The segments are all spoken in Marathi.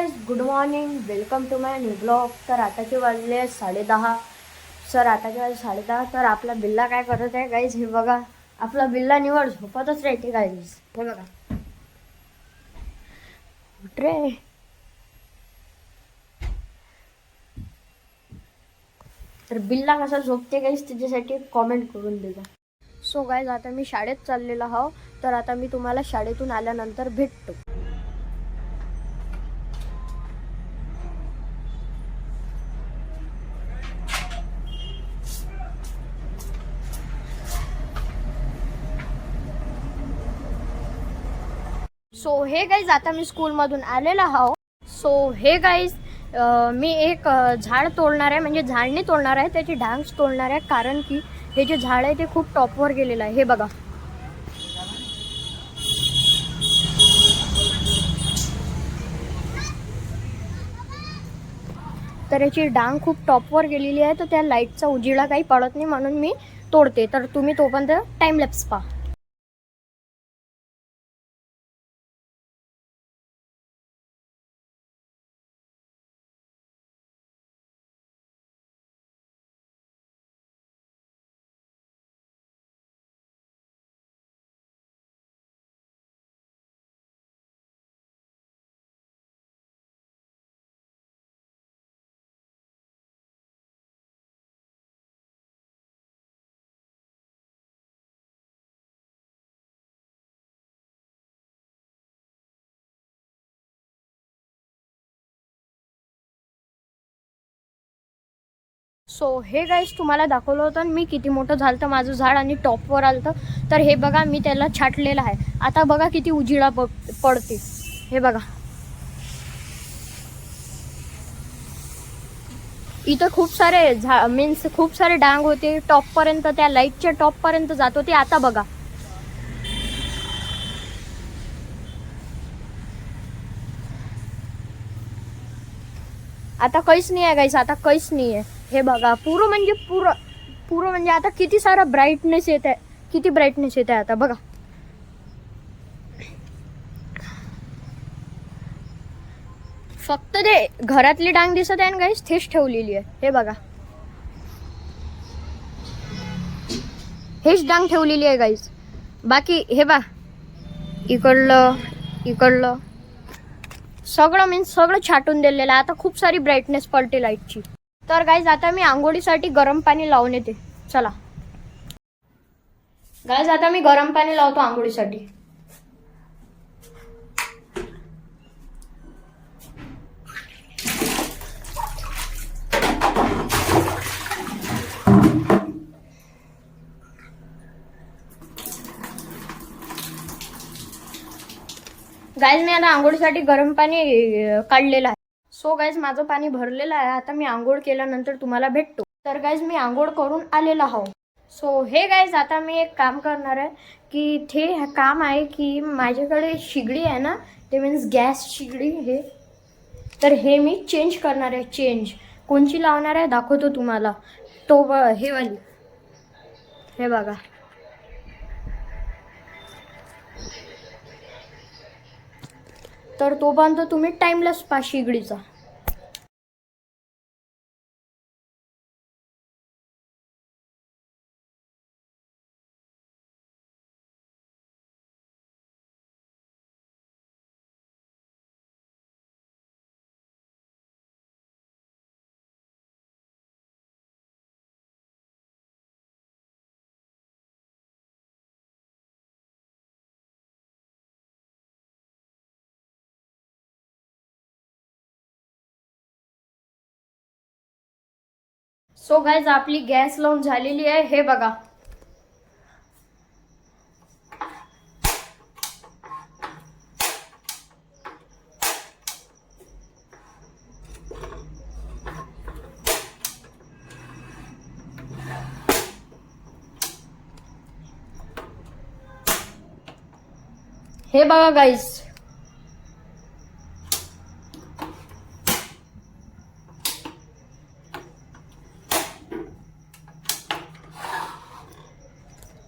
Guys, good morning. Welcome to my new blog. तर आताचे वाजले 10:30. आताचे वाजले 10:30. तर आपला बिल्ला काय करत आहे गाईज, हे बघा. आपला बिल्ला निवड झोपतच राहते गाईज. हे बघा, उठ रे. तर बिल्ला कसा झोपते गाईज, त्याच्यासाठी कॉमेंट करून देजा. सो गाईज, आता मी शाळेत चाललेलो आहो. तर आता मी तुम्हाला शाळेतून आल्यानंतर भेटतो. सो हे गाईज, आता मी स्कूलमधून आलेला आहो. सो हे गाईज, मी एक झाड तोडणार आहे, म्हणजे झाडने तोडणार आहे, त्याची डांग्स तोडणार आहे. कारण की हे जे झाड आहे ते खूप टॉपवर गेलेलं आहे. हे बघा, तर याची डांग खूप टॉपवर गेलेली आहे. तर त्या लाईटचा उजिळा काही पडत नाही, म्हणून मी तोडते. तर तुम्ही तोपर्यंत टाइमलॅप्स पहा. सो हे गाईज, तुम्हाला दाखवलं होतं मी किती मोठं झालं माझं झाड आणि टॉपवर आलं. तर हे बघा, मी त्याला छाटलेलं आहे. आता बघा किती उजिळा पडते. हे बघा, इथं खूप सारे मीन्स खूप सारे डांग होते टॉपपर्यंत, त्या लाईटच्या टॉपपर्यंत जात होते. आता बघा, आता काहीच नाही आहे गाईस, आता काहीच नाही आहे. हे बघा, पुरं म्हणजे आता किती सारा ब्राईटनेस येत आहे, किती ब्राईटनेस येत आहे आता बघा. फक्त ते घरातली डांग दिसत आहे ना गाईस, तेच ठेवलेली आहे. हे बघा, हेच डांग ठेवलेली आहे गाईस. बाकी हे बा, इकडलं सगळं मीन्स सगळं छाटून दिलेलं आहे. आता खूप सारी ब्राईटनेस पडते लाईटची. तर गाईज, आता मी आंघोळीसाठी गरम पाणी लावून येते. चला गाईज, आता मी गरम पाणी लावतो आंघोळीसाठी. गाईज, मी आता आंघोळीसाठी गरम पाणी काढलेलं आहे. सो गाईज, माझं पाणी भरलेलं आहे. आता मी आंघोळ केल्यानंतर तुम्हाला भेटतो. तर गाईज, मी आंघोळ करून आलेला आहो. सो हे गाईज, आता मी एक काम करणार आहे, की ते काम आहे की माझ्याकडे शिगडी आहे ना, ते मीन्स गॅस शिगडी. हे तर हे मी चेंज करणार आहे. चेंज कोणची लावणार आहे दाखवतो तुम्हाला. तो हे वाली, हे बघा. तर तोपर्यंत तुम्ही टाइमलेस पा शिगडीचा. सो गाईज, आपली गॅस लावून झालेली आहे. हे बघा, हे बघा गाईज.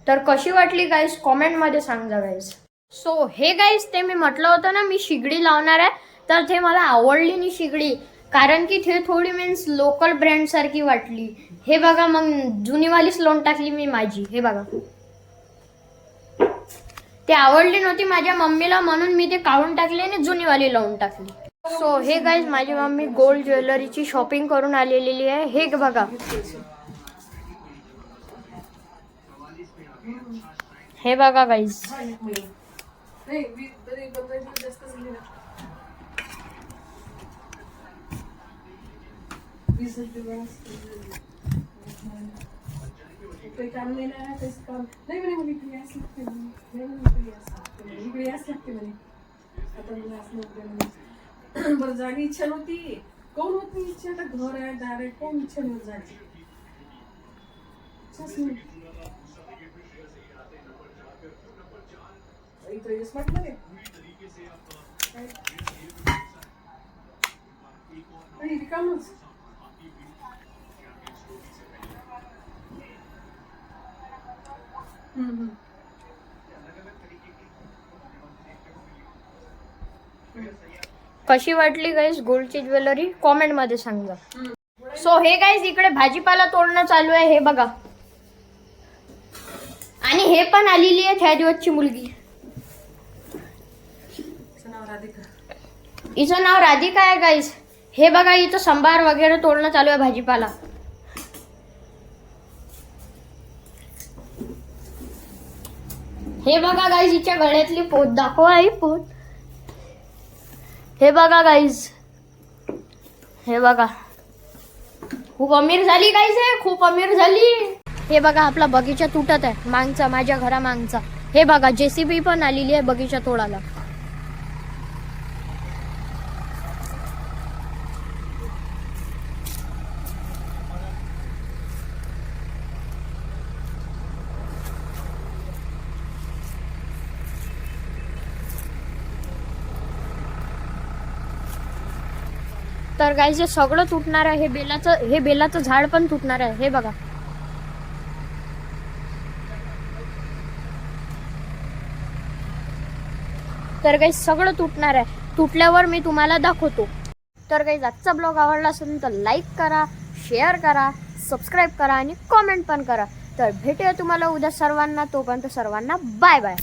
तर कशी वाटली गाईज, कॉमेंटमध्ये सांगा गाईज. सो हे गाईज, ते मी म्हटलं होतं ना, मी शिगडी लावणार आहे. तर ते मला आवडली नाही शिगडी, कारण की ते थोडी मीन्स लोकल ब्रँड सारखी वाटली. हे बघा, मग जुनीवालीच लावून टाकली मी माझी. हे बघा, ते आवडली नव्हती माझ्या मम्मीला, म्हणून मी ते काढून टाकले आणि जुनीवाली लावून टाकली. सो हे गाईज, माझी मम्मी गोल्ड ज्वेलरीची शॉपिंग करून आलेली आहे. हे बघा, हे बघा गाईज. बरं जागी इच्छा नव्हती, कोण होत नाही इच्छा. आता घर आहे, दार आहे, कोण इच्छा नव्हती जायची. रिकामच. कशी वाटली गाईज गोल्डची ज्वेलरी, कॉमेंट मध्ये सांगा. सो हे गाईज, इकडे भाजीपाला तोडणं चालू आहे. हे बघा, आणि हे पण आलेली आहे त्या दिवसची मुलगी. हिचं नाव राधिका आहे गाईज. हे बघा, इथं संभार वगैरे तोडणं चालू आहे भाजीपाला. हे बघा गाईज, हिच्या गळ्यातली पोत दाखवा. ही पोत, हे बघा गाईज, हे बघा, खूप अमीर झाली गाईज, हे खूप अमीर झाली. हे बघा, आपला बगीचा तुटत आहे मागचा, माझ्या घरा मागचा. हे बघा, JCB पण आलेली आहे बगीचा तोडायला. तर गाईज, हे सगळं तुटणार आहे. हे बेलाचं झाड पण तुटणार आहे. हे बघा, तर गाईज सगळं तुटणार आहे. तुटल्यावर मी तुम्हाला दाखवतो. तर गाईज, आजचा ब्लॉग आवडला असेल तर लाईक करा, शेअर करा, सबस्क्राईब करा आणि कॉमेंट पण करा. तर भेटूया तुम्हाला उद्या सर्वांना. तोपर्यंत सर्वांना बाय बाय.